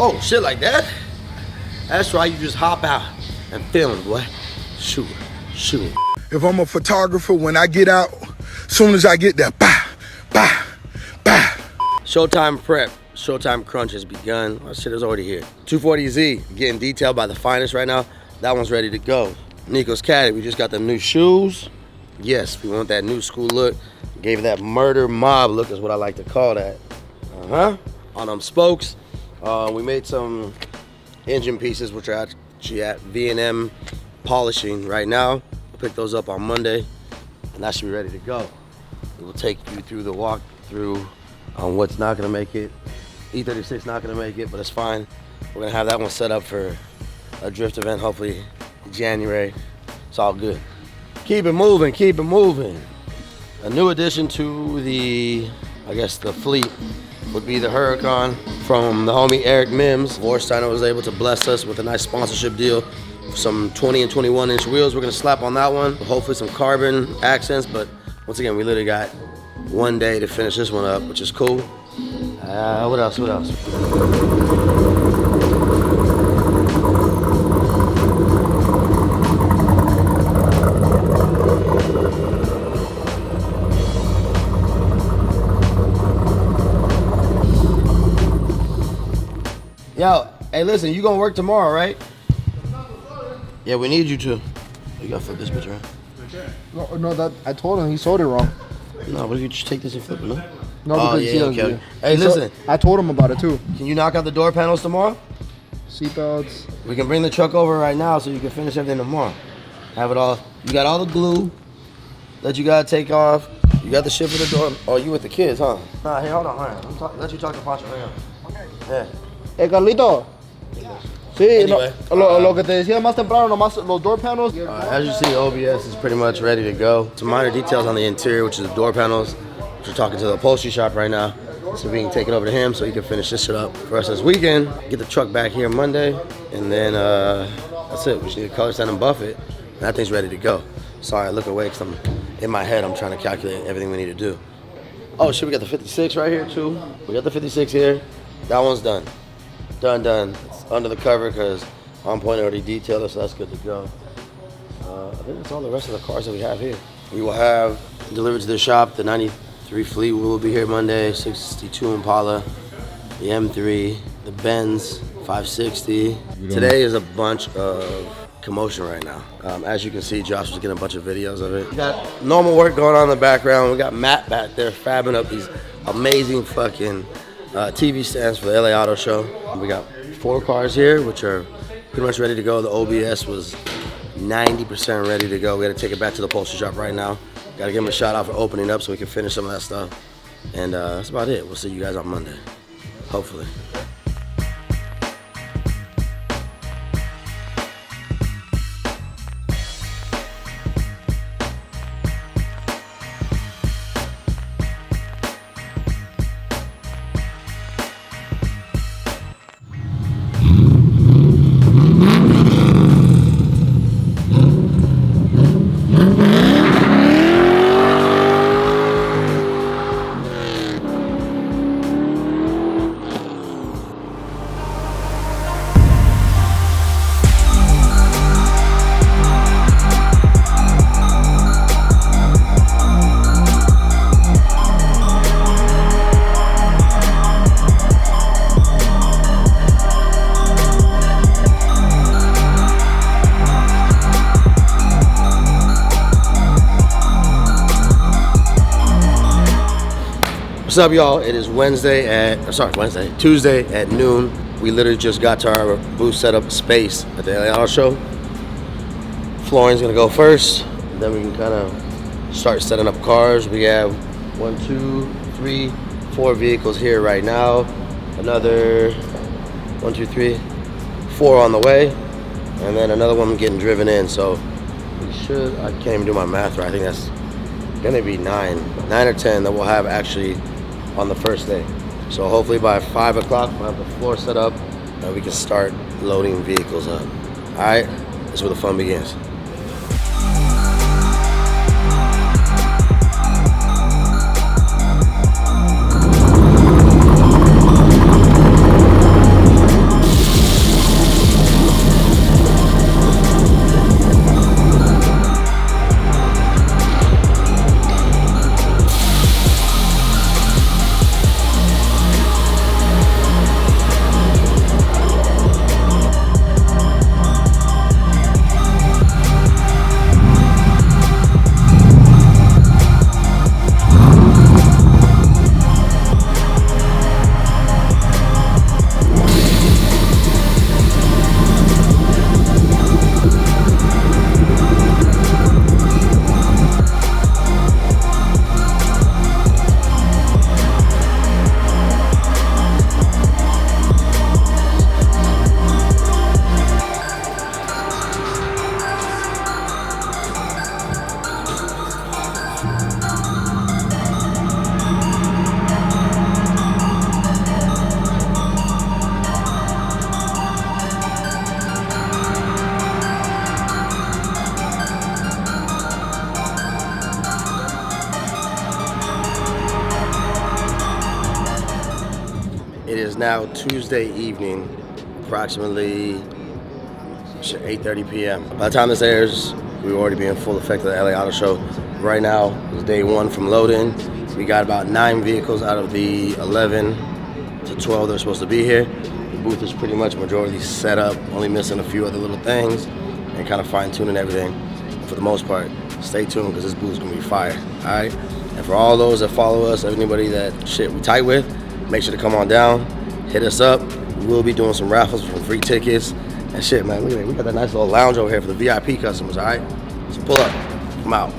Oh, shit like that? That's right, you just hop out and film, boy. Shoot. If I'm a photographer, when I get out, soon as I get there, bah. Showtime prep, showtime crunch has begun. Our shit is already here. 240Z, getting detailed by the finest right now. That one's ready to go. Nico's Caddy, we just got them new shoes. Yes, we want that new school look. Gave that murder mob look is what I like to call that. On them spokes, we made some engine pieces, which are actually at V&M polishing right now. We'll pick those up on Monday, and that should be ready to go. We'll take you through the walkthrough on what's not gonna make it. E36 not gonna make it, but it's fine. We're gonna have that one set up for a drift event, hopefully January. It's all good. Keep it moving. A new addition to the, I guess, the fleet would be the Huracan from the homie Eric Mims. Vorsteiner was able to bless us with a nice sponsorship deal. Some 20 and 21 inch wheels we're gonna slap on that one. Hopefully some carbon accents, but once again, we literally got one day to finish this one up, which is cool. What else? Yo, hey listen, you gonna work tomorrow, right? Yeah, we need you to. You gotta flip this bitch around. No, that I told him he sold it wrong. No, what if you just take this and flip it, no? No, oh, because yeah, okay. Hey, listen. I told him about it too. Can you knock out the door panels tomorrow? Seatbelts. We can bring the truck over right now so you can finish everything tomorrow. Have it all. You got all the glue that you gotta take off. You got the shit for the door. Oh, you with the kids, huh? Nah, hey, hold on. Let you talk to Pancho right now. Yeah. Hey, Carlito. Sí, Anyway, lo que te decía más temprano, nomás los door panels. As you see, OBS is pretty much ready to go. Some minor details on the interior, which is the door panels. We're talking to the upholstery shop right now, so we can take it over to him so he can finish this shit up for us this weekend. Get the truck back here Monday, and then that's it. We just need to color sand and buff it, and that thing's ready to go. Sorry, I look away because I'm in my head. I'm trying to calculate everything we need to do. Oh shit, we got the 56 right here too. We got the 56 here. That one's done. Done. It's under the cover because On Point already detailed it, so that's good to go. I think that's all the rest of the cars that we have here. We will have delivered to the shop the 93 Fleet will be here Monday, 62 Impala, the M3, the Benz 560. Today is a bunch of commotion right now. As you can see, Josh was getting a bunch of videos of it. We got normal work going on in the background. We got Matt back there fabbing up these amazing fucking TV stands for the LA Auto Show. We got 4 cars here, which are pretty much ready to go. The OBS was 90% ready to go. We got to take it back to the upholstery shop right now. Got to give him a shout out for opening up so we can finish some of that stuff. And that's about it. We'll see you guys on Monday, hopefully. What's up, y'all? It is Tuesday at noon. We literally just got to our booth setup space at the LA Auto Show. Flooring's gonna go first, then we can kind of start setting up cars. We have 1, 2, 3, 4 vehicles here right now. Another 1, 2, 3, 4 on the way, and then another one getting driven in. So we should, I can't even do my math right. I think that's gonna be 9 or 10 that we'll have actually on the first day. So hopefully by 5 o'clock we'll have the floor set up and we can start loading vehicles up. All right, that's where the fun begins. now Tuesday evening, approximately 8:30 p.m. By the time this airs, we will already be in full effect of the LA Auto Show. Right now is day 1 from load-in. We got about 9 vehicles out of the 11 to 12 that are supposed to be here. The booth is pretty much majority set up, only missing a few other little things and kind of fine-tuning everything. For the most part, stay tuned because this booth is going to be fire, all right? And for all those that follow us, anybody that we tight with, make sure to come on down, hit us up. We will be doing some raffles for free tickets and shit, man. Look at that. We got that nice little lounge over here for the VIP customers, all right? So pull up. I'm out.